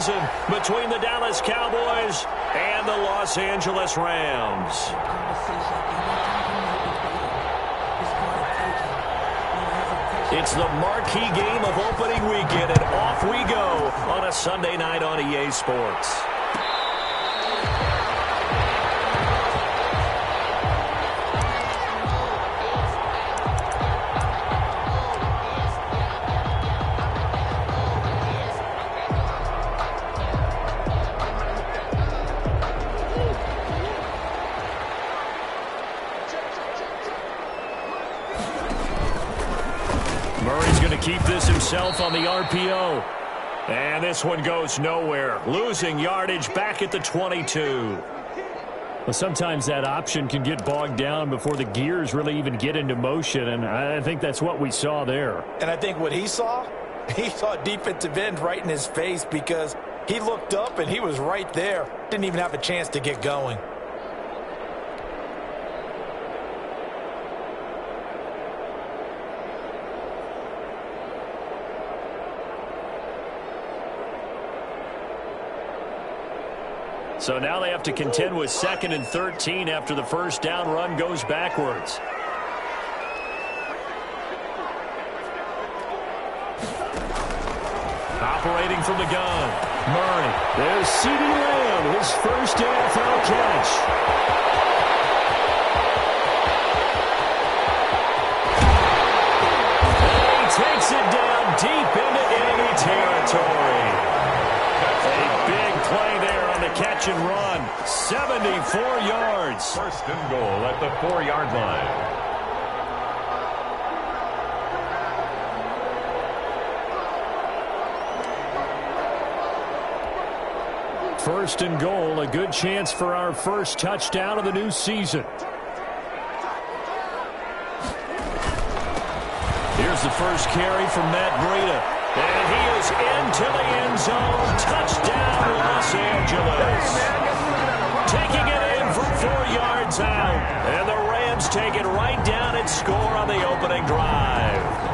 Between the Dallas Cowboys and the Los Angeles Rams. It's the marquee game of opening weekend, and off we go on a Sunday night on EA Sports. Keep this himself on the RPO. And this one goes nowhere. Losing yardage back at the 22. Well, sometimes that option can get bogged down before the gears really even get into motion, and I think that's what we saw there. And I think what he saw defensive end right in his face, because he looked up and he was right there. Didn't even have a chance to get going. So now they have to contend with 2nd and 13 after the first down run goes backwards. Operating from the gun, Murray. There's CeeDee Lamb, his first NFL catch. And he takes it down deep into enemy territory. A big play there on the catch and run. 74 yards. First and goal at the 4-yard line. First and goal, a good chance for our first touchdown of the new season. Here's the first carry from Matt Breida. And he is into the end zone. Touchdown, Los Angeles. Taking it in from 4 yards out. And the Rams take it right down and score on the opening drive.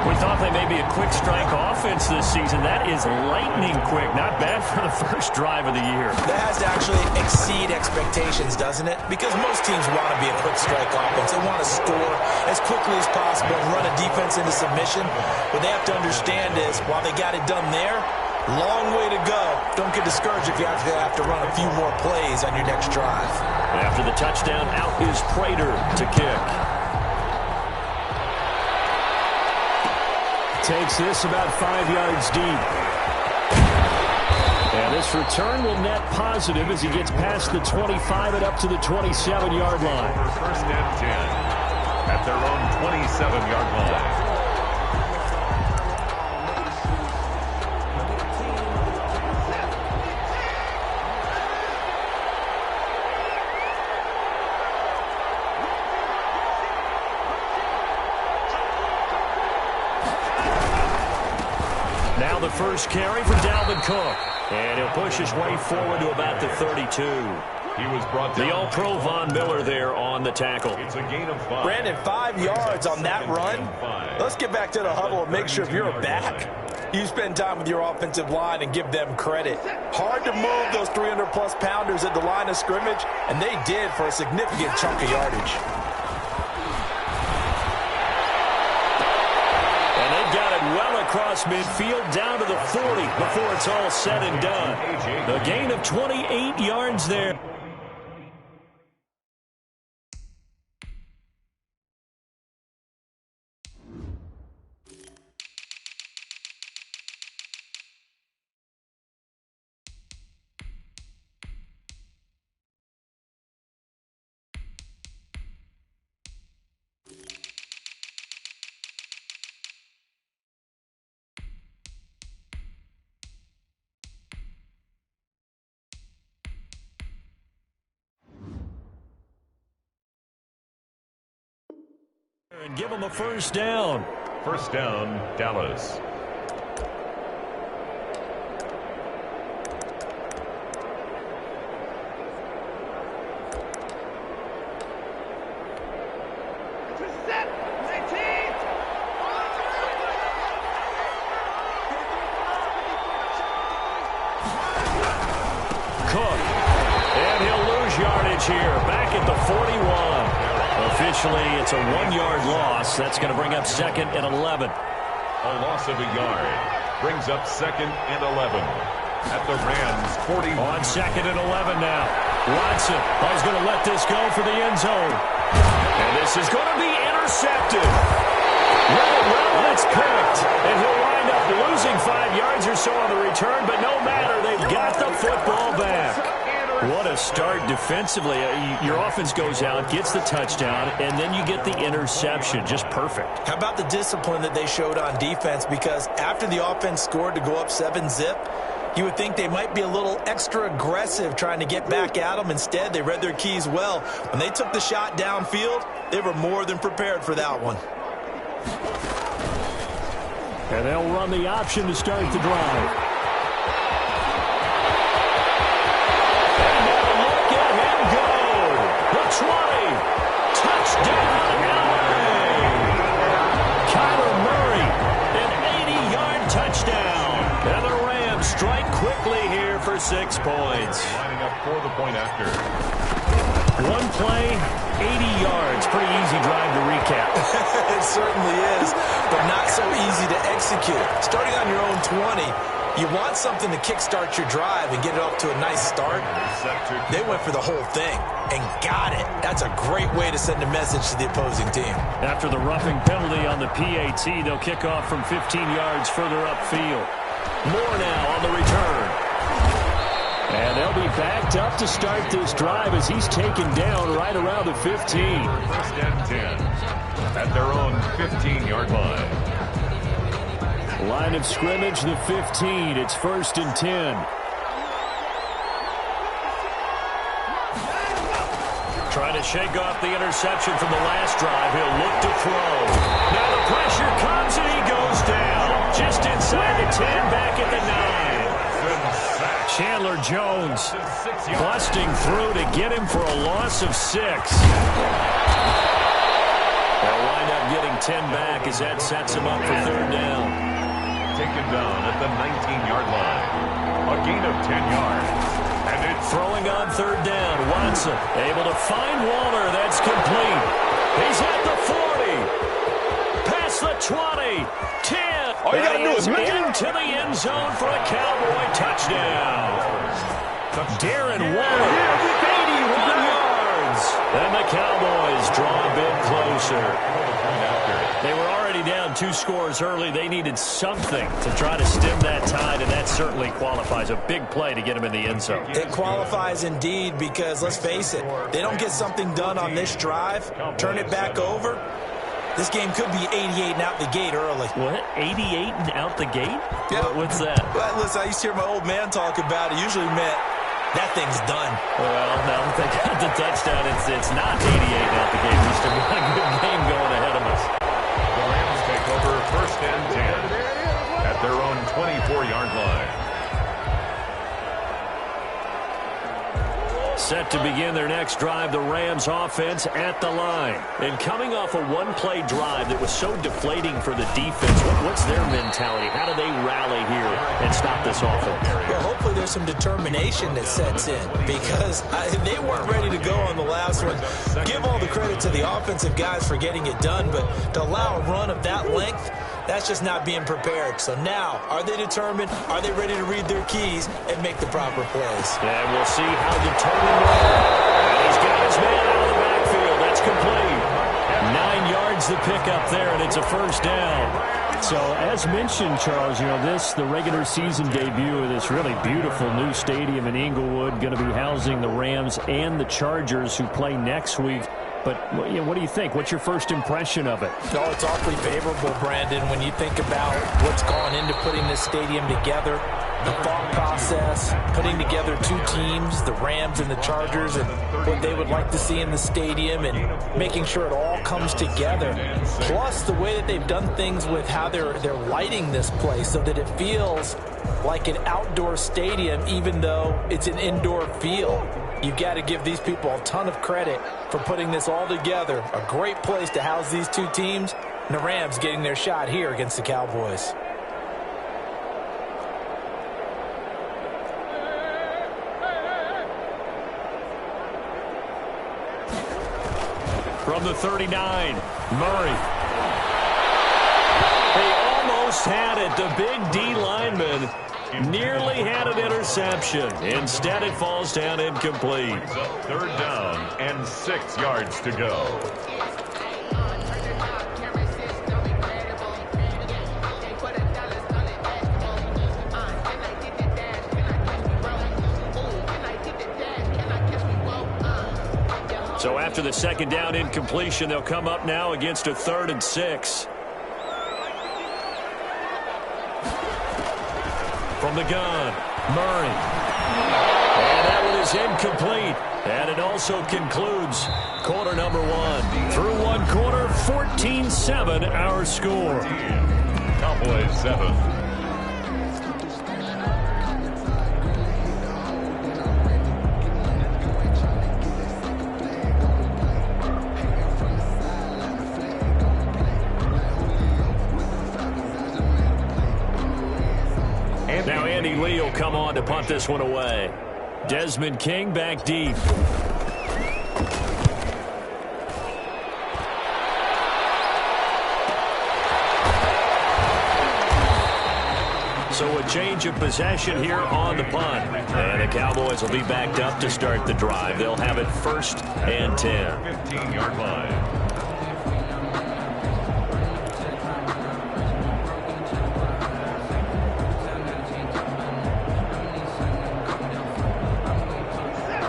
We thought they may be a quick strike offense this season. That is lightning quick. Not bad for the first drive of the year. That has to actually exceed expectations, doesn't it? Because most teams want to be a quick strike offense. They want to score as quickly as possible and run a defense into submission. What they have to understand is, while they got it done there, long way to go. Don't get discouraged if you have to run a few more plays on your next drive. After the touchdown, out is Prater to kick. Takes this about 5 yards deep. And this return will net positive as he gets past the 25 and up to the 27-yard line. First and 10 at their own 27-yard line. Now the first carry for Dalvin Cook. And he'll push his way forward to about the 32. He was brought down. The All-Pro Von Miller there on the tackle. It's a gain of 5. Brandon, 5 yards on that run. Let's get back to the huddle and make sure if you're a back, you spend time with your offensive line and give them credit. Hard to move those 300-plus pounders at the line of scrimmage, and they did for a significant chunk of yardage. Across midfield down to the 40 before it's all said and done. A gain of 28 yards there. And give them a first down. First down, Dallas. Cook. And he'll lose yardage here, back at the 41. Officially, it's a 1-yard loss. That's going to bring up 2nd and 11. A loss of a yard brings up 2nd and 11 at the Rams 40. On 2nd and 11 now. Watson is going to let this go for the end zone. And this is going to be intercepted. Well, it's picked. And he'll wind up losing 5 yards or so on the return, but no matter, they've got the football back. What a start defensively. Your offense goes out, gets the touchdown, and then you get the interception. Just perfect. How about the discipline that they showed on defense? Because after the offense scored to go up 7-zip, you would think they might be a little extra aggressive trying to get back at them. Instead, they read their keys well. When they took the shot downfield, they were more than prepared for that one. And they'll run the option to start the drive. And now look at him go. The 20. Touchdown, LA. Kyler Murray, an 80-yard touchdown. And the Rams strike quickly here for 6 points. Lining up for the point after. One play, 80 yards. Pretty easy drive to recap. It certainly is, but not so easy to execute. Starting on your own 20, you want something to kickstart your drive and get it off to a nice start. They went for the whole thing and got it. That's a great way to send a message to the opposing team. After the roughing penalty on the PAT, they'll kick off from 15 yards further upfield. More now on the return. And they'll be backed up to start this drive as he's taken down right around the 15. 1st and 10 at their own 15-yard line. Line of scrimmage, the 15. It's 1st and 10. Trying to shake off the interception from the last drive. He'll look to throw. Now the pressure comes and he goes down. Just inside the 10, back at the 9. Chandler Jones busting through to get him for a loss of 6. They'll wind up getting 10 back as that sets him up for 3rd down. Taken down at the 19-yard line. A gain of 10 yards. And it's throwing on 3rd down. Watson able to find Waller. That's complete. He's at the 40. Past the 20. 10. All you got to do is make it into the end zone for a Cowboy touchdown. Darren Waller, 81 yards. And the Cowboys draw a bit closer. They were already down 2 scores early. They needed something to try to stem that tide, and that certainly qualifies. A big play to get them in the end zone. It qualifies indeed because, let's face it, they don't get something done on this drive, turn it back over, this game could be 88 and out the gate early. What? 88 and out the gate? Yeah. What's that? Well, listen, I used to hear my old man talk about it. Usually meant that thing's done. Well, now that they got the touchdown, it's not 88 out the gate. We still got a good game going ahead of us. the Rams take over 1st and 10 at their own 24-yard line. Set to begin their next drive, the Rams offense at the line. And coming off a one-play drive that was so deflating for the defense, what's their mentality? How do they rally here and stop this offense? Well, hopefully there's some determination that sets in because they weren't ready to go on the last one. Give all the credit to the offensive guys for getting it done, but to allow a run of that length, that's just not being prepared. So now, are they determined? Are they ready to read their keys and make the proper plays? And we'll see how determined they are. He's got his man out of the backfield. That's complete. 9 yards the pickup there, and it's a 1st down. So, as mentioned, Charles, the regular season debut of this really beautiful new stadium in Inglewood, going to be housing the Rams and the Chargers who play next week. But what do you think? What's your first impression of it? Oh, it's awfully favorable, Brandon, when you think about what's gone into putting this stadium together, the thought process, putting together 2 teams, the Rams and the Chargers, and what they would like to see in the stadium, and making sure it all comes together. Plus, the way that they've done things with how they're lighting this place so that it feels like an outdoor stadium, even though it's an indoor feel. You've got to give these people a ton of credit for putting this all together. A great place to house these 2 teams. And the Rams getting their shot here against the Cowboys. From the 39, Murray. They almost had it. The big D lineman nearly had an interception. Instead, it falls down incomplete. Third down and 6 yards to go. So after the second down incompletion, they'll come up now against a 3rd and 6. From the gun, Murray. And that one is incomplete. And it also concludes quarter number 1. Through one quarter, 14-7 our score. Cowboys 7. Now Andy Lee will come on to punt this one away. Desmond King back deep. So a change of possession here on the punt. And the Cowboys will be backed up to start the drive. They'll have it 1st and 10. 15-yard line.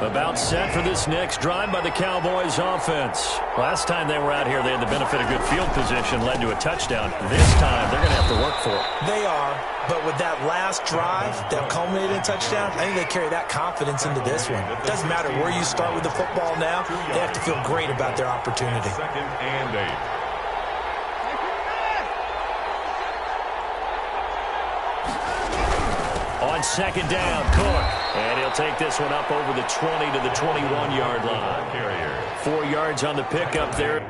About set for this next drive by the Cowboys offense. Last time they were out here, they had the benefit of good field position, led to a touchdown. This time, they're going to have to work for it. They are, but with that last drive that culminated in touchdown, I think they carry that confidence into this one. It doesn't matter where you start with the football now, they have to feel great about their opportunity. 2nd and 8. On 2nd down, Cook. And he'll take this one up over the 20 to the 21-yard line. 4 yards on the pickup there.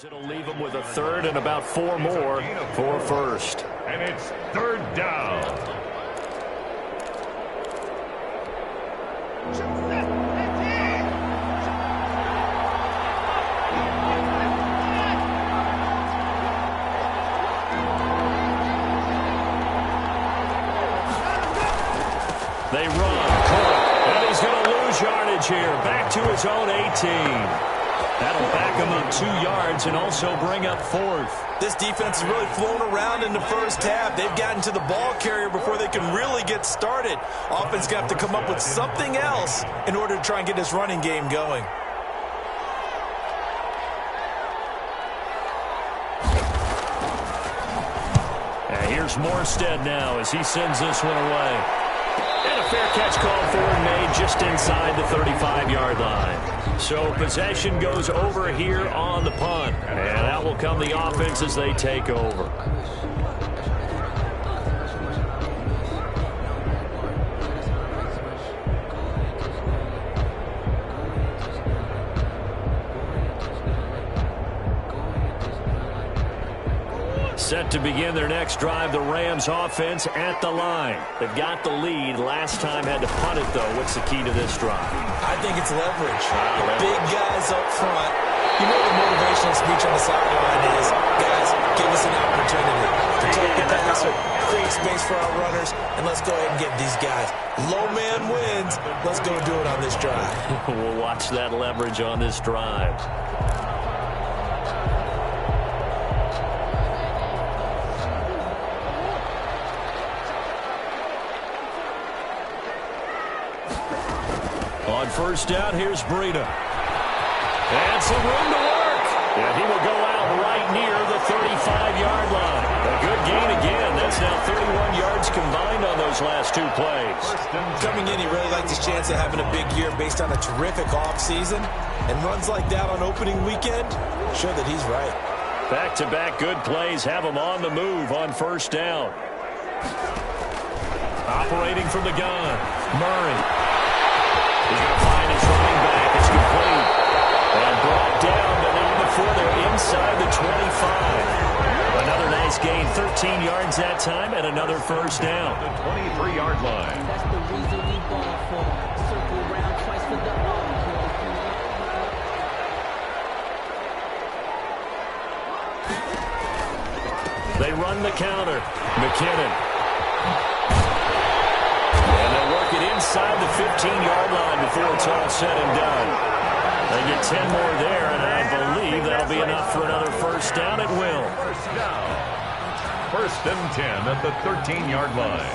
It'll leave them with a 3rd and about 4 more for 1st. And it's 3rd down. They run. Cook. And he's going to lose yardage here. Back to his own 18. That'll back him up 2 yards and also bring up 4th. This defense has really flown around in the first half. They've gotten to the ball carrier before they can really get started. Offense going to have to come up with something else in order to try and get this running game going. And here's Morstead now as he sends this one away. And a fair catch called for and made just inside the 35-yard line. So possession goes over here on the punt. And out will come the offense as they take over. Set to begin their next drive, the Rams offense at the line. They've got the lead. Last time had to punt it, though. What's the key to this drive? I think it's leverage. The big guys up front. You know the motivational speech on the sideline is, guys, give us an opportunity. Protect the passer, create space for our runners, and let's go ahead and get these guys. Low man wins. Let's go do it on this drive. We'll watch that leverage on this drive. On 1st down, here's Breida. And some room to work. And he will go out right near the 35-yard line. A good gain again. That's now 31 yards combined on those last 2 plays. Coming in, he really liked his chance of having a big year based on a terrific offseason. And runs like that on opening weekend, show that he's right. Back-to-back good plays have him on the move on first down. Operating from the gun, Murray. He's going to find his running back. It's complete. And brought down, but even before they're inside the 25. Another nice gain, 13 yards that time, and another first down. The 23-yard line. That's the reason we ball for. Circle around twice for the They run the counter. McKinnon. And they'll work it inside the 15-yard line before it's all said and done. They get 10 more there, and I believe that'll be enough for another first down. It will. First down. First and 10 at the 13-yard line.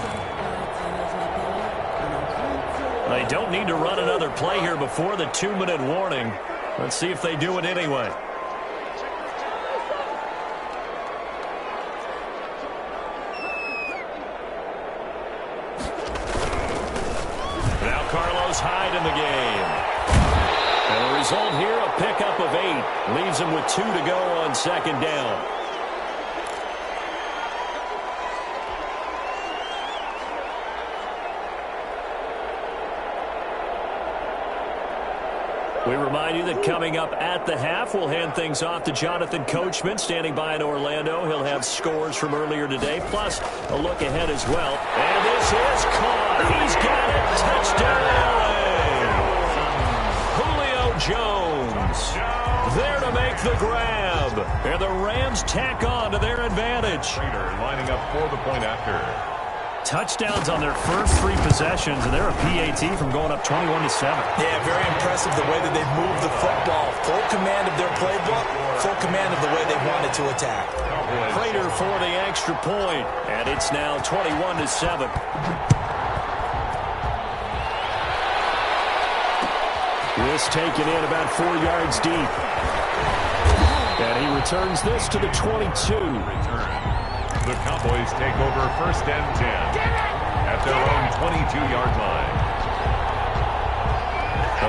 They don't need to run another play here before the 2-minute warning. Let's see if they do it anyway. Now Carlos Hyde in the game. And the result here, a pickup of 8. Leaves him with 2 to go on second down. We remind you that coming up at the half, we'll hand things off to Jonathan Coachman, standing by in Orlando. He'll have scores from earlier today, plus a look ahead as well. And this is caught. He's got it. Touchdown, LA. Julio Jones there to make the grab. And the Rams tack on to their advantage. Raider lining up for the point after. Touchdowns on their first 3 possessions, and they're a PAT from going up 21-7. Yeah, very impressive the way that they've moved the football. Full command of their playbook, full command of the way they wanted to attack. Prater for the extra point, and it's now 21-7. This taken in about 4 yards deep. And he returns this to the 22. The Cowboys take over first and 10 at their own 22-yard line.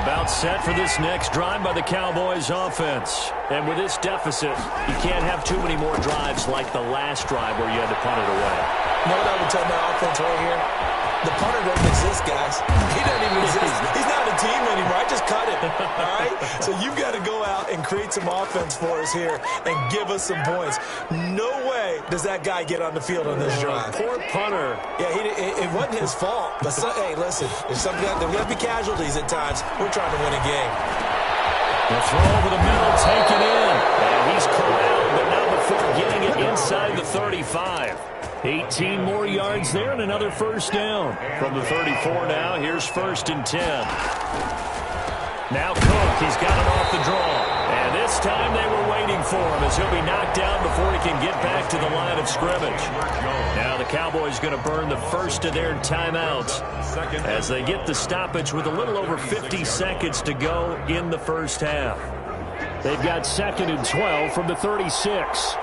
About set for this next drive by the Cowboys offense. And with this deficit, you can't have too many more drives like the last drive where you had to punt it away. You know what I would tell my offense right here? The punter doesn't exist, guys. He doesn't even exist. He's not a team anymore. I just cut him. All right? So you've got to go out and create some offense for us here and give us some points. No way does that guy get on the field on this drive. Poor punter. Yeah, it wasn't his fault. But, hey, listen, there's going to be casualties at times. We're trying to win a game. The throw over the middle, taken in. And he's corralled, but not before getting it inside the 35. 18 more yards there and another first down. From the 34 now, here's first and 10. Now Cook, he's got it off the draw. And this time they were waiting for him as he'll be knocked down before he can get back to the line of scrimmage. Now the Cowboys going to burn the first of their timeouts as they get the stoppage with a little over 50 seconds to go in the first half. They've got 2nd and 12 from the 36.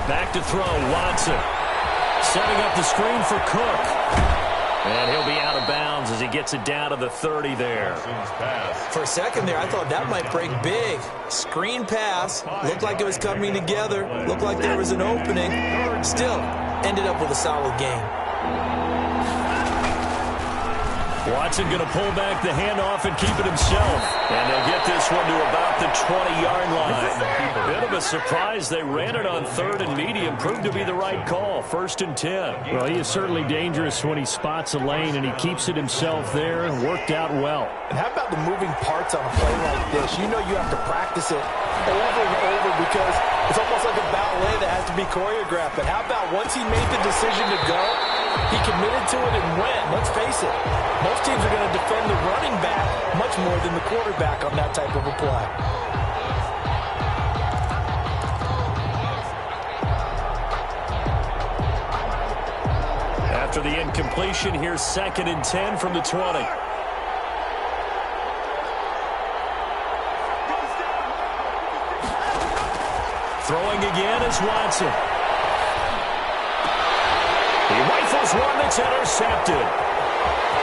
Back to throw, Watson. Setting up the screen for Cook. And he'll be out of bounds as he gets it down to the 30 there. For a second there, I thought that might break big. Screen pass. Looked like it was coming together. Looked like there was an opening. Still, ended up with a solid game. Watson going to pull back the handoff and keep it himself. And they'll get this one to about the 20-yard line. Bit of a surprise. They ran it on 3rd and medium. Proved to be the right call. 1st and 10. Well, he is certainly dangerous when he spots a lane, and he keeps it himself there. Worked out well. And how about the moving parts on a play like this? You know you have to practice it over and over because it's almost like a ballet that has to be choreographed. But how about once he made the decision to go, he committed to it and went. Let's face it, most teams are going to defend the running back much more than the quarterback on that type of a play. After the incompletion, here's 2nd and 10 from the 20. Throwing again is Watson. He rifles one that's intercepted.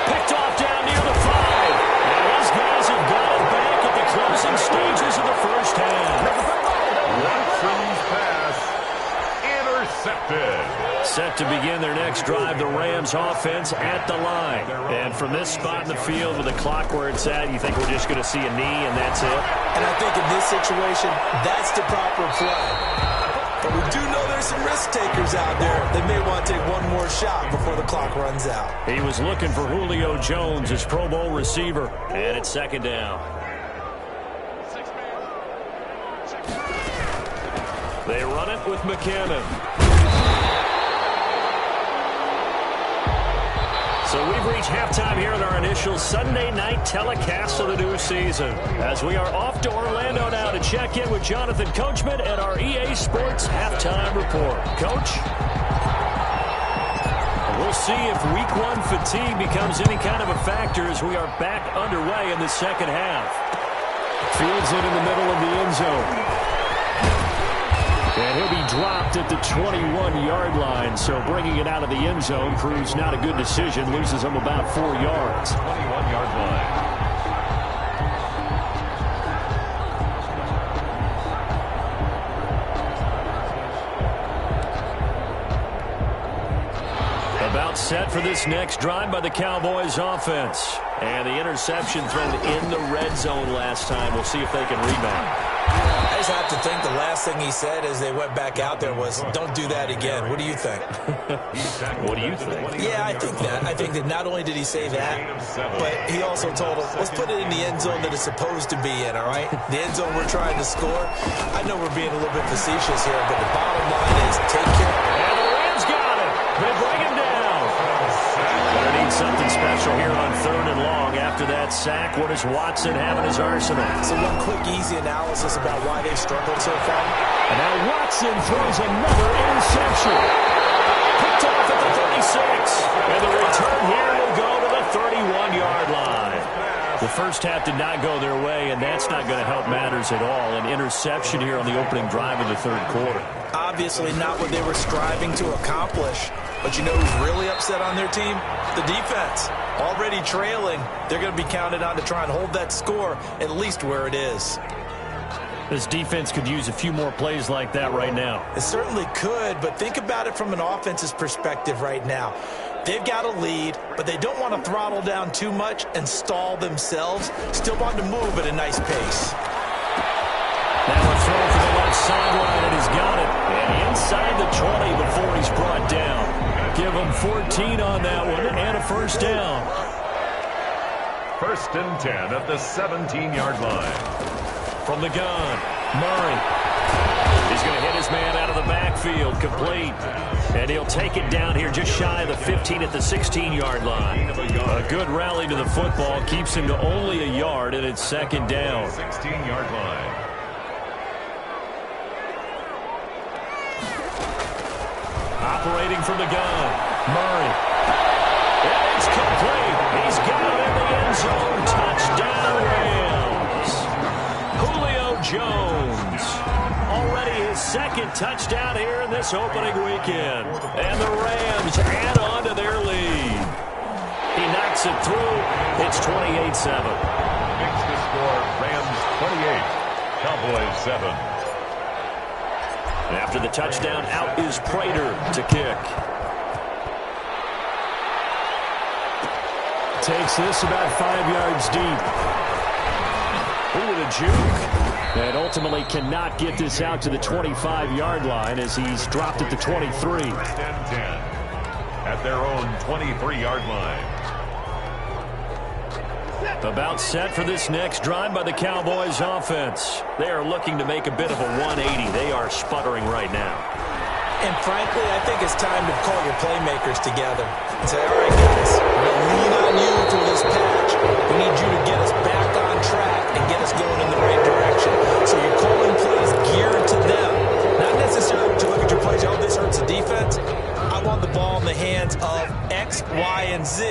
Picked off down near the 5. These guys have got it back at the closing stages of the first half. Watson's pass intercepted. Set to begin their next drive, the Rams offense at the line. And from this spot in the field with the clock where it's at, you think we're just going to see a knee and that's it? And I think in this situation, that's the proper play. But we do know there's some risk takers out there. They may want to take one more shot before the clock runs out. He was looking for Julio Jones, his Pro Bowl receiver. And it's second down. They run it with McKinnon. So we've reached halftime here in our initial Sunday night telecast of the new season. As we are off to Orlando now to check in with Jonathan Coachman at our EA Sports Halftime Report. Coach? We'll see if Week 1 fatigue becomes any kind of a factor as we are back underway in the second half. Fields it in the middle of the end zone. And he'll be dropped at the 21-yard line. So bringing it out of the end zone proves not a good decision. Loses him about 4 yards. 21-yard line. About set for this next drive by the Cowboys offense. And the interception thrown in the red zone last time. We'll see if they can rebound. I just have to think the last thing he said as they went back out there was, don't do that again. What do you think? What do you think? Yeah, I think that. I think that not only did he say that, but he also told him, let's put it in the end zone that it's supposed to be in, all right? The end zone we're trying to score. I know we're being a little bit facetious here, but the bottom line is take care. And the Rams got it. They bring him down. Gonna need something special here on 3rd and long. After that sack, what does Watson have in his arsenal? So one quick, easy analysis about why they've struggled so far. And now Watson throws another interception. Picked off at the 36. And the return here will go to the 31-yard line. The first half did not go their way, and that's not going to help matters at all. An interception here on the opening drive of the third quarter. Obviously not what they were striving to accomplish. But you know who's really upset on their team? The defense. Already trailing, they're going to be counted on to try and hold that score at least where it is. This defense could use a few more plays like that right now. It certainly could, but think about it from an offense's perspective right now. They've got a lead, but they don't want to throttle down too much and stall themselves. Still want to move at a nice pace. Now a throw for the left sideline, and he's got it. And inside the 20 before he's brought down. Give him 14 on that one, and a first down. 1st and 10 at the 17-yard line. From the gun, Murray. He's going to hit his man out of the backfield, complete. And he'll take it down here just shy of the 15 at the 16-yard line. A good rally to the football keeps him to only a yard, and it's second down. 16-yard line. Operating from the gun, Murray. And it's complete. He's got it in the end zone. Touchdown, Rams. Julio Jones. Already his second touchdown here in this opening weekend. And the Rams add on to their lead. He knocks it through. It's 28-7. Makes the score Rams 28, Cowboys 7. After the touchdown, out is Prater to kick. Takes this about 5 yards deep. Ooh, with a juke. And ultimately cannot get this out to the 25-yard line as he's dropped at the 23. 1st and 10 at their own 23-yard line. About set for this next drive by the Cowboys offense. They are looking to make a bit of a 180. They are sputtering right now. And frankly, I think it's time to call your playmakers together and say, all right, guys, we're going to lean on you through this patch. We need you to get us back on track and get us going in the right direction. So you're calling plays geared to them. Not necessarily to look at your plays, oh, this hurts the defense. I want the ball in the hands of X, Y, and Z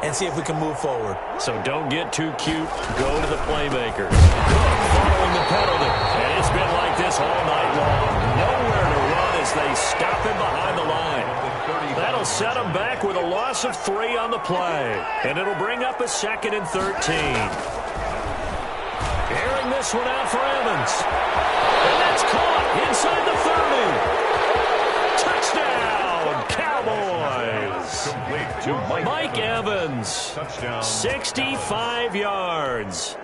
and see if we can move forward. So don't get too cute. Go to the playmakers. Cook following the penalty. And it's been like this all night long. Nowhere to run as they stop him behind the line. That'll set him back with a loss of 3 on the play. And it'll bring up a 2nd and 13. Airing this one out for Evans. And that's caught inside the 30. Touchdown, Cowboys. Complete to Mike Evans. Touchdown. 65 yards.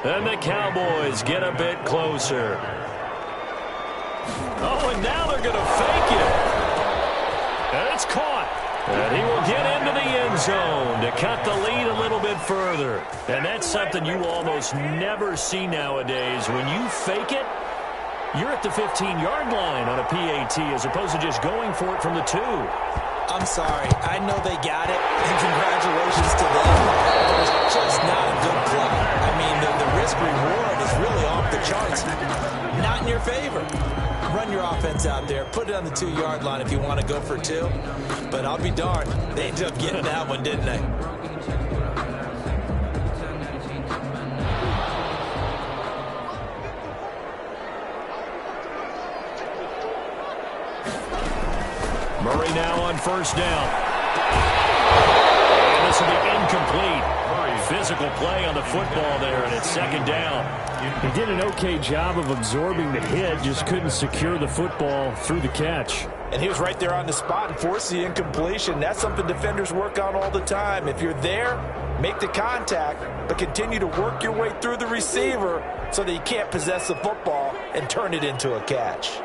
And the Cowboys get a bit closer. Oh, and now they're going to fake it. And it's caught. And he will get into the end zone to cut the lead a little bit further. And that's something you almost never see nowadays. When you fake it, you're at the 15-yard line on a PAT as opposed to just going for it from the 2. I'm sorry. I know they got it, and congratulations to them. But it's just not a good play. I mean, the risk-reward is really off the charts. Not in your favor. Run your offense out there. Put it on the 2-yard line if you want to go for 2. But I'll be darned. They ended up getting that one, didn't they? Murray now on first down. And this will be incomplete. Physical play on the football there, and it's second down. He did an okay job of absorbing the hit, just couldn't secure the football through the catch. And he was right there on the spot and forced the incompletion. That's something defenders work on all the time. If you're there, make the contact, but continue to work your way through the receiver so that you can't possess the football and turn it into a catch.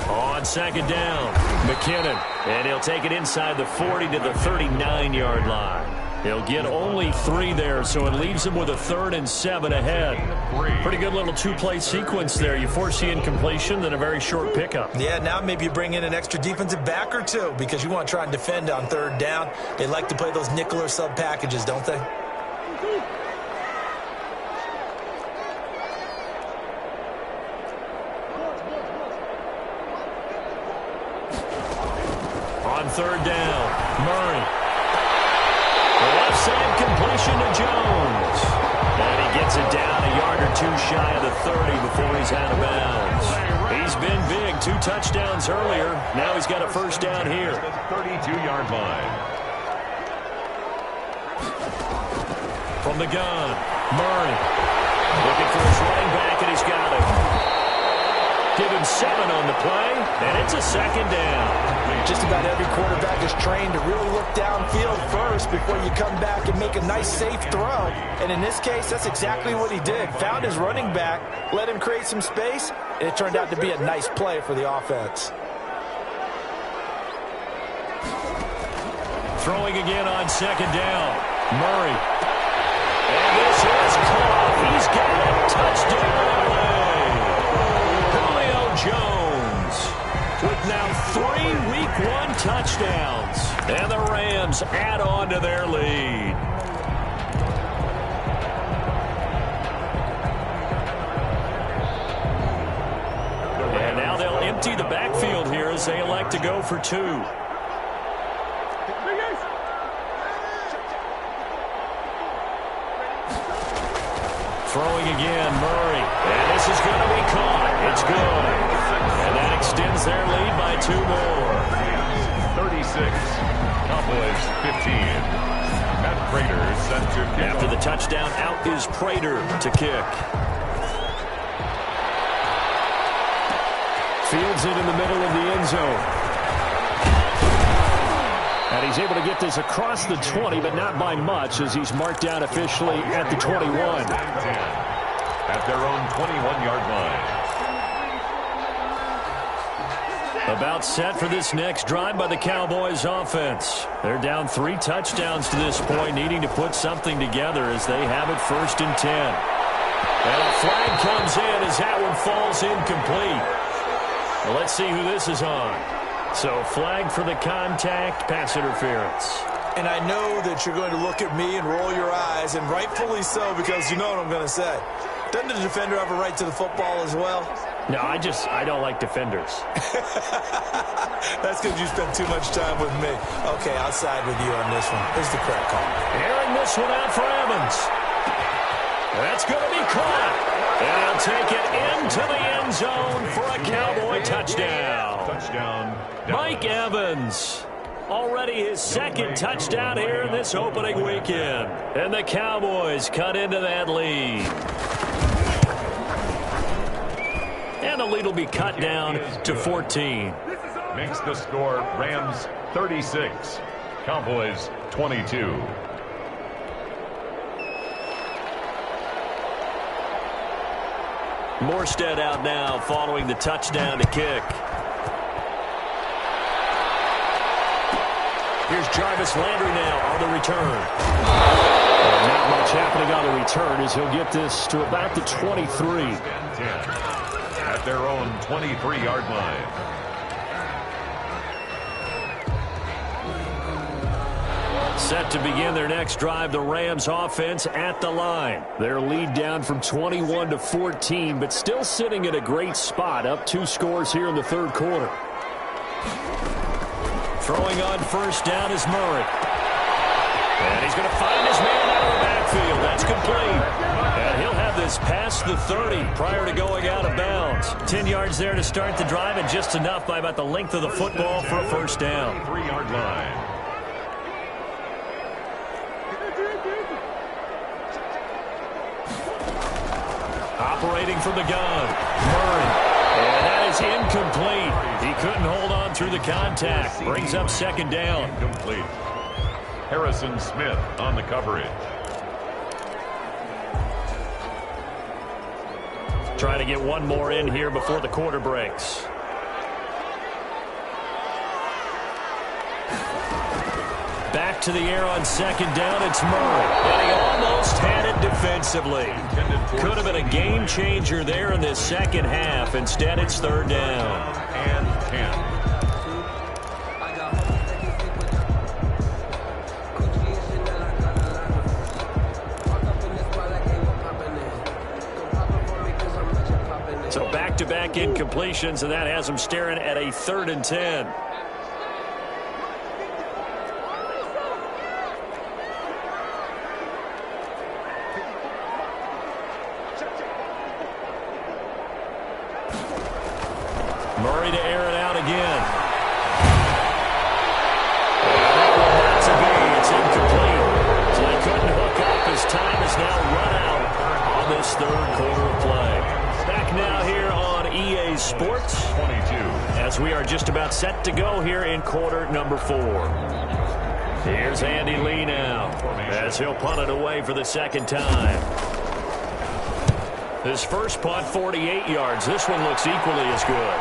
On second down, McKinnon. And he'll take it inside the 40 to the 39-yard line. He'll get only 3 there, so it leaves him with a 3rd and 7 ahead. Pretty good little 2-play sequence there. You force the incompletion, then a very short pickup. Yeah, now maybe you bring in an extra defensive back or 2 because you want to try and defend on 3rd down. They like to play those nickel or sub packages, don't they? On 3rd down, Murray. The left side completion to Jones. And he gets it down a yard or 2 shy of the 30 before he's out of bounds. He's been big, 2 touchdowns earlier. Now he's got a first down here. 32-yard line. From the gun, Murray. Looking for his running back, and he's got him. Give him 7 on the play, and it's a second down. Just about every quarterback is trained to really look downfield first before you come back and make a nice, safe throw. And in this case, that's exactly what he did. Found his running back, let him create some space, and it turned out to be a nice play for the offense. Throwing again on second down, Murray. And this is caught. He's got a touchdown away. Julio Jones with now 3 Week 1 touchdowns. And the Rams add on to their lead. And now they'll empty the backfield here as they elect to go for 2. Throwing again, Murray. And this is going to be caught. It's good. And that extends their lead by 2 more. 36. Cowboys 15. Matt Prater set to kick. After the touchdown, out is Prater to kick. Fields it in the middle of the end zone. And he's able to get this across the 20, but not by much, as he's marked down officially at the 21. At their own 21-yard line. About set for this next drive by the Cowboys offense. They're down 3 touchdowns to this point, needing to put something together as they have it 1st and 10. And a flag comes in as that one falls incomplete. Well, let's see who this is on. So flag for the contact, pass interference. And I know that you're going to look at me and roll your eyes, and rightfully so, because you know what I'm going to say. Doesn't the defender have a right to the football as well? No, I don't like defenders. That's because you spent too much time with me. Okay, I'll side with you on this one. Here's the correct call. Airing this one out for Evans. That's going to be caught. And he'll take it into the end zone for a Cowboy touchdown. Touchdown. Mike Evans. Already his second touchdown here in this opening weekend. And the Cowboys cut into that lead. And the lead will be cut down to 14. Makes the score Rams 36, Cowboys 22. Morstead out now following the touchdown to kick. Here's Jarvis Landry now on the return. Not much happening on the return as he'll get this to about the 23. At their own 23-yard line. Set to begin their next drive, the Rams offense at the line. Their lead down from 21 to 14, but still sitting at a great spot, up 2 scores here in the third quarter. Throwing on first down is Murray. And he's going to find his man out of the backfield. That's complete. And he'll have this past the 30 prior to going out of bounds. 10 yards there to start the drive, and just enough by about the length of the football for a first down. 3-yard line. Operating from the gun, Murray. And that is incomplete. He couldn't hold on through the contact. Brings up second down. Incomplete. Harrison Smith on the coverage. Trying to get one more in here before the quarter breaks. Back to the air on second down, it's Murray. And he almost had it defensively. Could have been a game changer there in this second half. Instead, it's third down. And 10. So back-to-back incompletions, and that has him staring at a 3rd and 10. Murray to air it out again. And that one not to be. It's incomplete. So they couldn't hook up. His time is now run out on this third quarter of play. Back now here on EA Sports 22. as we are just about set to go here in quarter number 4. Here's Andy Lee now as he'll punt it away for the second time. His first punt, 48 yards. This one looks equally as good.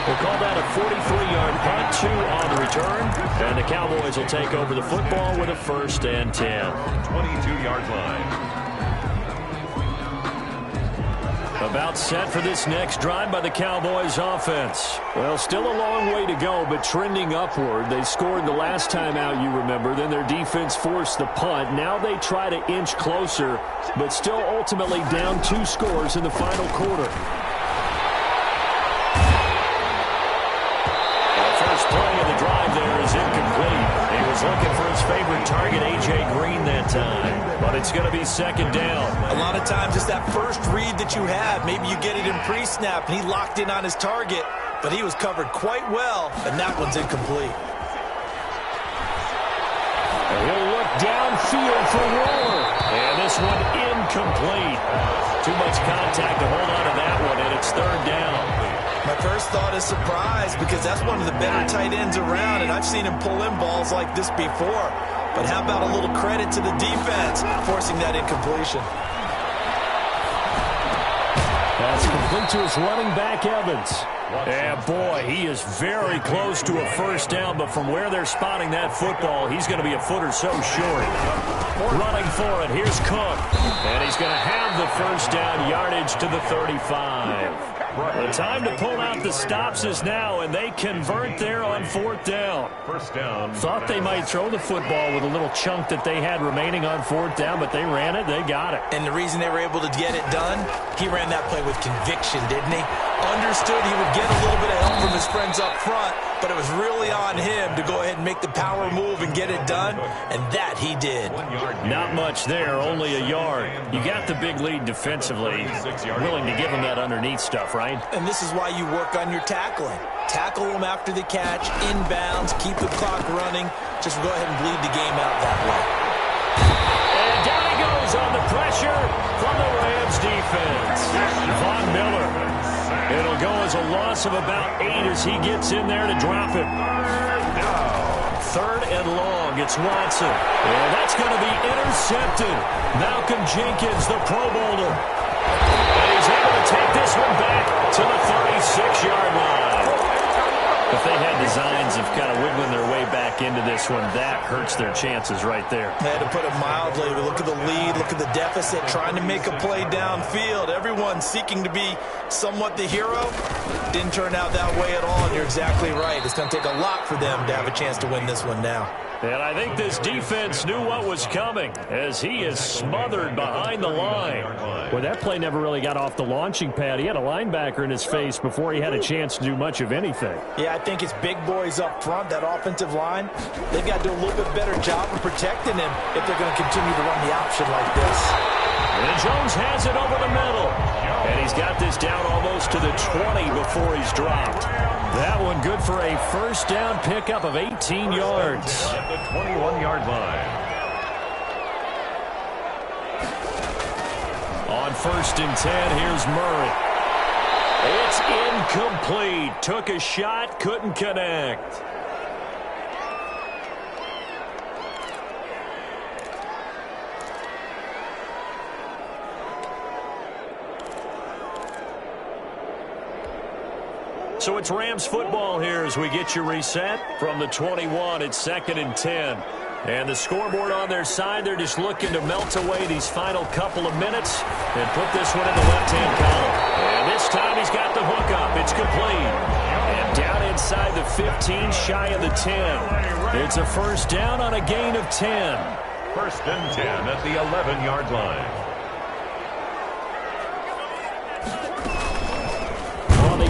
We'll call that a 43-yard punt, 2 on the return. And the Cowboys will take over the football with a 1st and 10. 22-yard line. About set for this next drive by the Cowboys offense. Well, still a long way to go, but trending upward. They scored the last time out, you remember. Then their defense forced the punt. Now they try to inch closer, but still ultimately down 2 scores in the final quarter. Play of the drive there is incomplete. He was looking for his favorite target, A.J. Green, that time. But it's going to be second down. A lot of times it's that first read that you have. Maybe you get it in pre-snap, and he locked in on his target, but he was covered quite well, and that one's incomplete. And he'll look downfield for Waller. And this one incomplete. Too much contact to hold on to that one, and it's third down. My first thought is surprise because that's one of the better tight ends around, and I've seen him pull in balls like this before. But how about a little credit to the defense forcing that incompletion? That's complete to his running back, Evans. And boy, he is very close to a first down, but from where they're spotting that football, he's going to be a foot or so short. Running for it, here's Cook. And he's going to have the first down, yardage to the 35. The time to pull out the stops is now, and they convert there on 4th down. First down. Thought they might throw the football with a little chunk that they had remaining on 4th down, but they ran it, they got it. And the reason they were able to get it done, he ran that play with conviction, didn't he? Understood he would get a little bit of help from his friends up front, but it was really on him to go ahead and make the power move and get it done, and that he did. Not much there, only a yard. You got the big lead defensively. Willing to give him that underneath stuff, right? And this is why you work on your tackling. Tackle them after the catch, inbounds, keep the clock running. Just go ahead and bleed the game out that way. And down he goes on the pressure from the Rams defense. Von Miller. It'll go as a loss of about 8 as he gets in there to drop it. Third and long. It's Watson. And that's going to be intercepted. Malcolm Jenkins, the Pro Bowler. And he's able to take this one back to the 36-yard line. If they had designs of kind of wiggling their way back into this one, that hurts their chances right there. They had to put it mildly. Look at the lead. Look at the deficit. Trying to make a play downfield. Everyone seeking to be somewhat the hero. Didn't turn out that way at all, and you're exactly right. It's going to take a lot for them to have a chance to win this one now. And I think this defense knew what was coming as he is smothered behind the line. Well, that play never really got off the launching pad. He had a linebacker in his face before he had a chance to do much of anything. Yeah, I think it's big boys up front, that offensive line. They've got to do a little bit better job of protecting him if they're going to continue to run the option like this. And Jones has it over the middle. And he's got this down almost to the 20 before he's dropped. That one good for a first down pickup of 18 yards. At the 21-yard line. On 1st and 10, here's Murray. It's incomplete. Took a shot, couldn't connect. So it's Rams football here as we get you reset from the 21. It's 2nd and 10. And the scoreboard on their side, they're just looking to melt away these final couple of minutes and put this one in the left-hand column. And this time he's got the hook up. It's complete. And down inside the 15, shy of the 10. It's a first down on a gain of 10. 1st and 10 at the 11-yard line.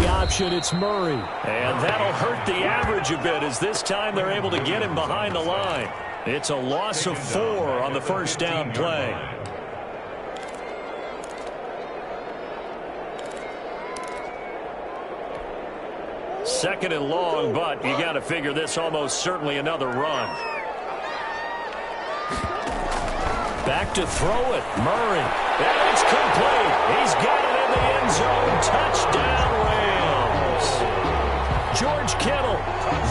Option, it's Murray. And that'll hurt the average a bit as this time they're able to get him behind the line. It's a loss of 4 on the first down play. Second and long, but you got to figure this almost certainly another run. Back to throw it, Murray. And it's complete. He's got it in the end zone. Touchdown, Rams. George Kittle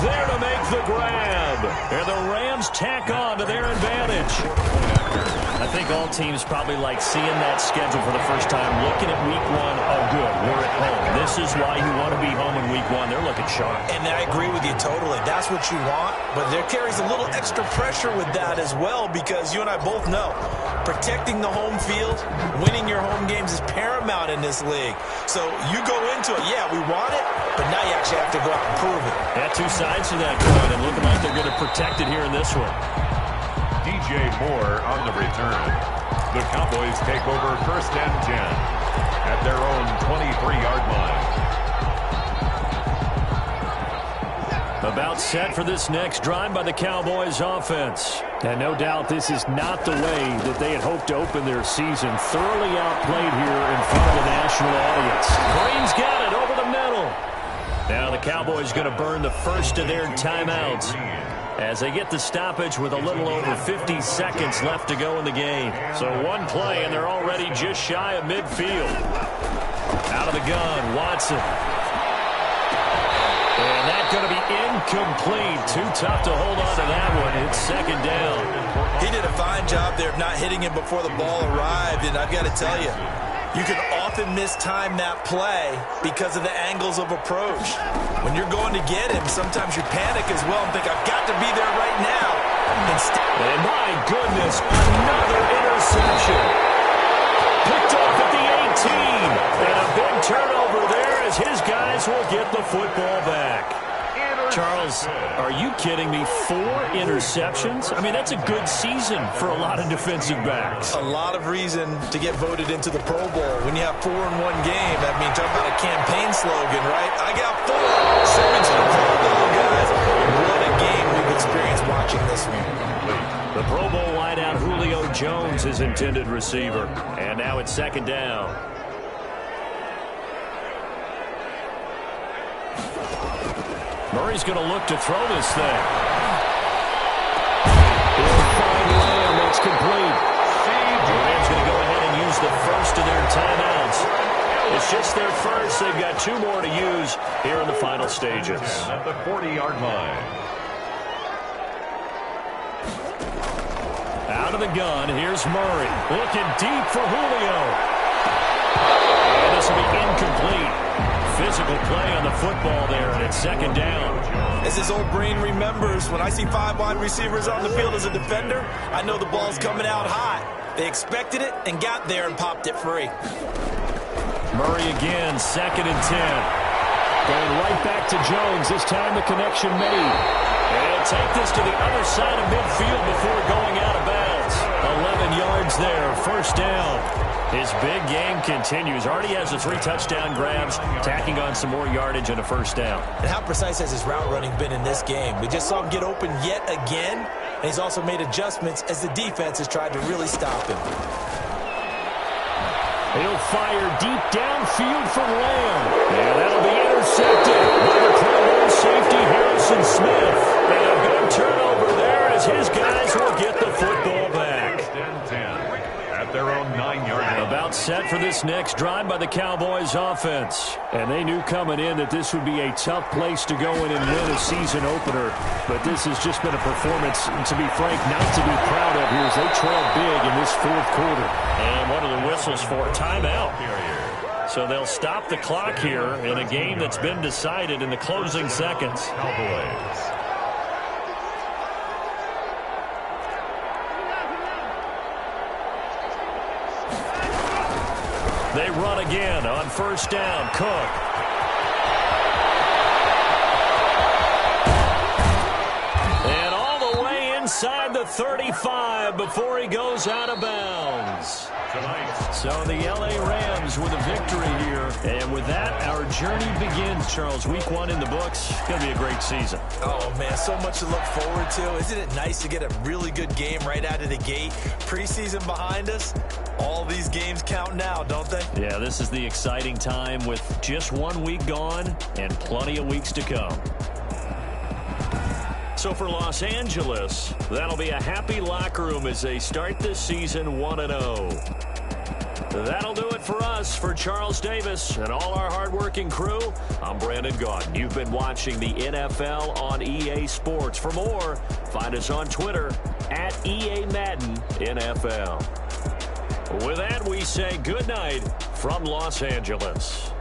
there to make the grab. And the Rams tack on to their advantage. I think all teams probably like seeing that schedule for the first time, looking at week 1. Oh, good, we're at home. This is why you want to be home in week 1. They're looking sharp. And I agree with you totally. That's what you want. But there carries a little extra pressure with that as well because you and I both know protecting the home field, winning your home games is paramount in this league. So you go into it, yeah, we want it, but now you actually have to go out and prove it. Yeah, 2 sides to that coin, and looking like they're going to protect it here in this one. DJ Moore on the return. The Cowboys take over 1st and 10 at their own 23-yard line. About set for this next drive by the Cowboys offense. And no doubt this is not the way that they had hoped to open their season. Thoroughly outplayed here in front of the national audience. Green's got it over the middle. Now the Cowboys going to burn the first of their timeouts as they get the stoppage with a little over 50 seconds left to go in the game. So one play, and they're already just shy of midfield. Out of the gun, Watson. And that's going to be incomplete. Too tough to hold on to that one. It's 2nd down. He did a fine job there of not hitting him before the ball arrived, and I've got to tell you, you can often mistime that play because of the angles of approach. When you're going to get him, sometimes you panic as well and think, I've got to be there right now. And my goodness, another interception. Picked off at the 18. And a big turnover there as his guys will get the football back. Charles, are you kidding me? 4 interceptions? I mean, that's a good season for a lot of defensive backs. A lot of reason to get voted into the Pro Bowl. When you have 4 in one game, I mean, talk about a campaign slogan, right? I got 4. Send me to the Pro Bowl, guys. What a game we've experienced watching this one. The Pro Bowl wideout Julio Jones is intended receiver. And now it's 2nd down. Murray's going to look to throw this thing. He'll find Lamb. That's complete. The Rams going to go ahead and use the first of their timeouts. It's just their first. They've got 2 more to use here in the final stages. At the 40-yard line. Out of the gun, here's Murray. Looking deep for Julio. And this will be incomplete. Physical play on the football there, and it's 2nd down. As his old brain remembers, when I see 5 wide receivers on the field as a defender, I know the ball's coming out hot. They expected it and got there and popped it free. Murray again, 2nd and 10. Going right back to Jones. This time the connection made. And he'll take this to the other side of midfield before going out of bounds. 11 yards there, 1st down. His big game continues. Already has the 3 touchdown grabs, tacking on some more yardage and a 1st down. And how precise has his route running been in this game? We just saw him get open yet again, and he's also made adjustments as the defense has tried to really stop him. He'll fire deep downfield for Lamb. And that'll be intercepted by the Pro Bowl safety Harrison Smith. And a big turnover there as his guys will get the football back. 10-10 at their own 9-yard line. About set for this next drive by the Cowboys offense. And they knew coming in that this would be a tough place to go in and win a season opener. But this has just been a performance, to be frank, not to be proud of here as they trail big in this 4th quarter. And what are the whistles for? Timeout. So they'll stop the clock here in a game that's been decided in the closing seconds. Cowboys. They run again on 1st down. Cook. And all the way inside the 35 before he goes out of bounds. So the LA Rams with a victory here. And with that, our journey begins, Charles. Week 1 in the books. It's going to be a great season. Oh, man, so much to look forward to. Isn't it nice to get a really good game right out of the gate? Preseason behind us. All these games count now, don't they? Yeah, this is the exciting time with just 1 week gone and plenty of weeks to come. So for Los Angeles, that'll be a happy locker room as they start this season 1-0. That'll do it for us. For Charles Davis and all our hardworking crew, I'm Brandon Gaudin. You've been watching the NFL on EA Sports. For more, find us on Twitter at EA Madden NFL. With that, we say good night from Los Angeles.